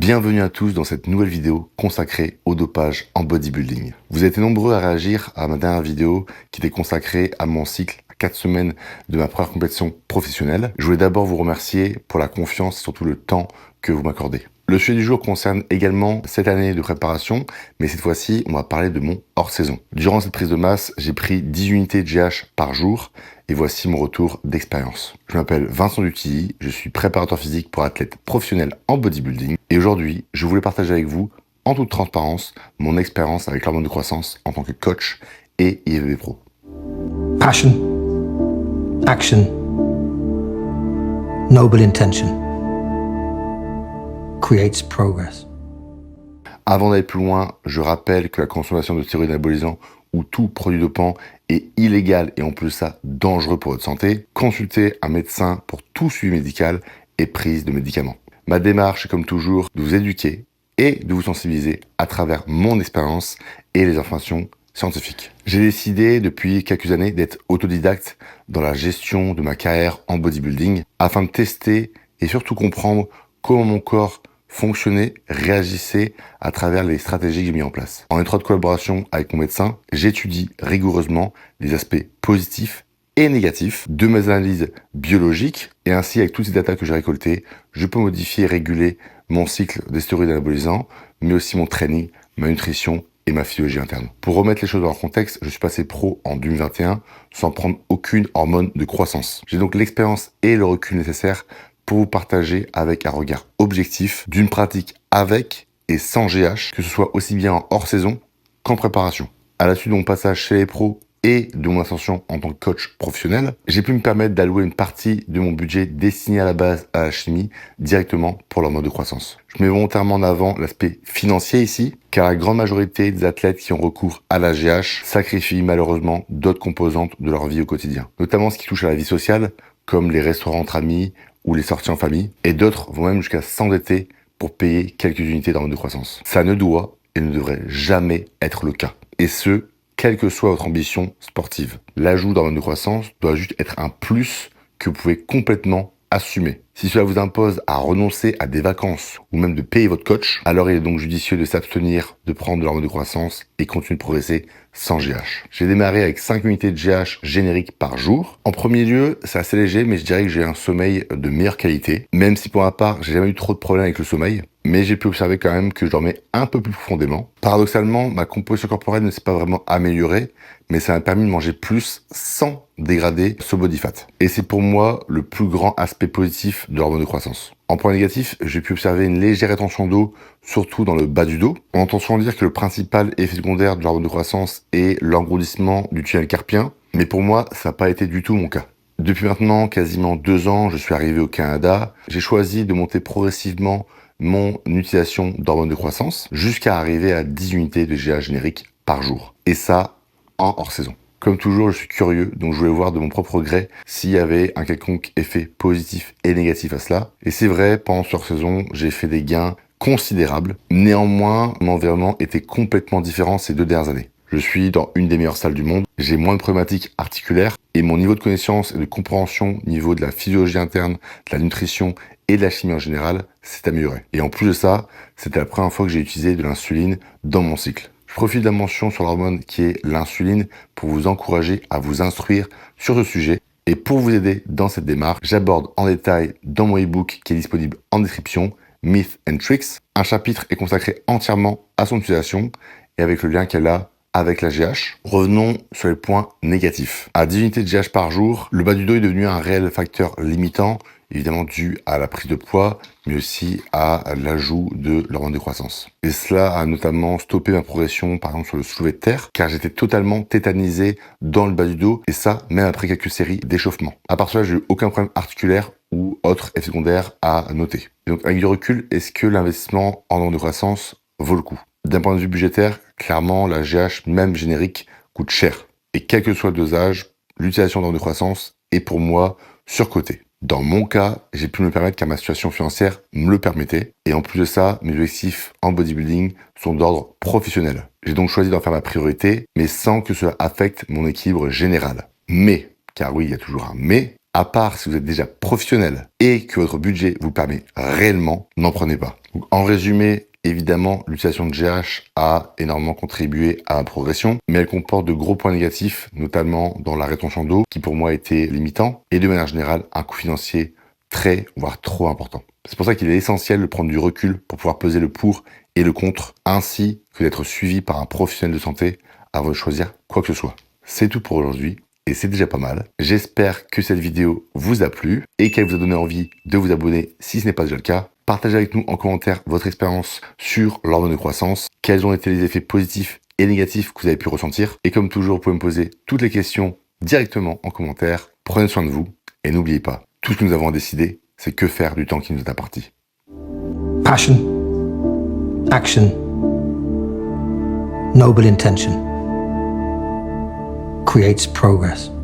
Bienvenue à tous dans cette nouvelle vidéo consacrée au dopage en bodybuilding. Vous avez été nombreux à réagir à ma dernière vidéo qui était consacrée à mon cycle à 4 semaines de ma première compétition professionnelle. Je voulais d'abord vous remercier pour la confiance et surtout le temps que vous m'accordez. Le sujet du jour concerne également cette année de préparation, mais cette fois-ci, on va parler de mon hors-saison. Durant cette prise de masse, j'ai pris 10 unités de GH par jour et voici mon retour d'expérience. Je m'appelle Vincent Dutilly, je suis préparateur physique pour athlètes professionnels en bodybuilding et aujourd'hui, je voulais partager avec vous, en toute transparence, mon expérience avec l'hormone de croissance en tant que coach et IFBB Pro. Passion, action, noble intention creates progress. Avant d'aller plus loin, je rappelle que la consommation de stéroïdes anabolisants ou tout produit dopant est illégal et en plus de ça dangereux pour votre santé. Consultez un médecin pour tout suivi médical et prise de médicaments. Ma démarche est comme toujours de vous éduquer et de vous sensibiliser à travers mon expérience et les informations scientifiques. J'ai décidé depuis quelques années d'être autodidacte dans la gestion de ma carrière en bodybuilding afin de tester et surtout comprendre comment mon corps fonctionnait, réagissait à travers les stratégies que j'ai mis en place. En étroite collaboration avec mon médecin, j'étudie rigoureusement les aspects positifs et négatifs de mes analyses biologiques et ainsi avec toutes ces datas que j'ai récoltées, je peux modifier et réguler mon cycle des stéroïdes anabolisants, mais aussi mon training, ma nutrition et ma physiologie interne. Pour remettre les choses dans leur contexte, je suis passé pro en 2021 sans prendre aucune hormone de croissance. J'ai donc l'expérience et le recul nécessaires pour vous partager avec un regard objectif d'une pratique avec et sans GH, que ce soit aussi bien en hors-saison qu'en préparation. À la suite de mon passage chez les pros et de mon ascension en tant que coach professionnel, j'ai pu me permettre d'allouer une partie de mon budget destiné à la base à la chimie directement pour l'hormone de croissance. Je mets volontairement en avant l'aspect financier ici, car la grande majorité des athlètes qui ont recours à la GH sacrifient malheureusement d'autres composantes de leur vie au quotidien, notamment ce qui touche à la vie sociale, comme les restaurants entre amis ou les sorties en famille, et d'autres vont même jusqu'à s'endetter pour payer quelques unités d'hormone de croissance. Ça ne doit et ne devrait jamais être le cas. Et ce, quelle que soit votre ambition sportive. L'ajout d'hormone de croissance doit juste être un plus que vous pouvez complètement assumer. Si cela vous impose à renoncer à des vacances ou même de payer votre coach, alors il est donc judicieux de s'abstenir de prendre de l'hormone de croissance et continuer de progresser sans GH. J'ai démarré avec 5 unités de GH génériques par jour. En premier lieu, c'est assez léger, mais je dirais que j'ai un sommeil de meilleure qualité. Même si pour ma part, j'ai jamais eu trop de problèmes avec le sommeil, mais j'ai pu observer quand même que je dormais un peu plus profondément. Paradoxalement, ma composition corporelle ne s'est pas vraiment améliorée, mais ça m'a permis de manger plus sans dégrader ce body fat. Et c'est pour moi le plus grand aspect positif de l'hormone de croissance. En point négatif, j'ai pu observer une légère rétention d'eau, surtout dans le bas du dos. On entend souvent dire que le principal effet secondaire de l'hormone de croissance est l'engourdissement du tunnel carpien, mais pour moi, ça n'a pas été du tout mon cas. Depuis maintenant quasiment 2 ans, je suis arrivé au Canada. J'ai choisi de monter progressivement mon utilisation d'hormones de croissance jusqu'à arriver à 10 unités de GH générique par jour. Et ça, en hors-saison. Comme toujours, je suis curieux, donc je voulais voir de mon propre gré s'il y avait un quelconque effet positif et négatif à cela. Et c'est vrai, pendant cette hors-saison, j'ai fait des gains considérables. Néanmoins, mon environnement était complètement différent ces 2 dernières années. Je suis dans une des meilleures salles du monde, j'ai moins de problématiques articulaires et mon niveau de connaissance et de compréhension au niveau de la physiologie interne, de la nutrition et de la chimie en général s'est amélioré. Et en plus de ça, c'était la première fois que j'ai utilisé de l'insuline dans mon cycle. Je profite de la mention sur l'hormone qui est l'insuline pour vous encourager à vous instruire sur ce sujet. Et pour vous aider dans cette démarche, j'aborde en détail dans mon ebook qui est disponible en description, Myths and Tricks. Un chapitre est consacré entièrement à son utilisation et avec le lien qu'elle a avec la GH. Revenons sur les points négatifs. À 10 unités de GH par jour, le bas du dos est devenu un réel facteur limitant, évidemment dû à la prise de poids, mais aussi à l'ajout de l'hormone de croissance. Et cela a notamment stoppé ma progression, par exemple sur le soulevé de terre, car j'étais totalement tétanisé dans le bas du dos, et ça, même après quelques séries d'échauffement. À part cela, j'ai eu aucun problème articulaire ou autre effet secondaire à noter. Et donc, avec du recul, est-ce que l'investissement en hormone de croissance vaut le coup? D'un point de vue budgétaire, clairement, la GH, même générique, coûte cher. Et quel que soit le dosage, l'utilisation d'hormone de croissance est pour moi surcotée. Dans mon cas, j'ai pu me permettre car ma situation financière me le permettait. Et en plus de ça, mes objectifs en bodybuilding sont d'ordre professionnel. J'ai donc choisi d'en faire ma priorité, mais sans que cela affecte mon équilibre général. Mais, car oui, il y a toujours un mais, à part si vous êtes déjà professionnel et que votre budget vous permet réellement, n'en prenez pas. Donc, en résumé, évidemment, l'utilisation de GH a énormément contribué à ma progression, mais elle comporte de gros points négatifs, notamment dans la rétention d'eau, qui pour moi était limitant, et de manière générale, un coût financier très, voire trop important. C'est pour ça qu'il est essentiel de prendre du recul pour pouvoir peser le pour et le contre, ainsi que d'être suivi par un professionnel de santé avant de choisir quoi que ce soit. C'est tout pour aujourd'hui, et c'est déjà pas mal. J'espère que cette vidéo vous a plu et qu'elle vous a donné envie de vous abonner si ce n'est pas déjà le cas. Partagez avec nous en commentaire votre expérience sur l'hormone de croissance, quels ont été les effets positifs et négatifs que vous avez pu ressentir. Et comme toujours, vous pouvez me poser toutes les questions directement en commentaire. Prenez soin de vous et n'oubliez pas, tout ce que nous avons à décider, c'est que faire du temps qui nous est imparti. Passion, action, noble intention creates progress.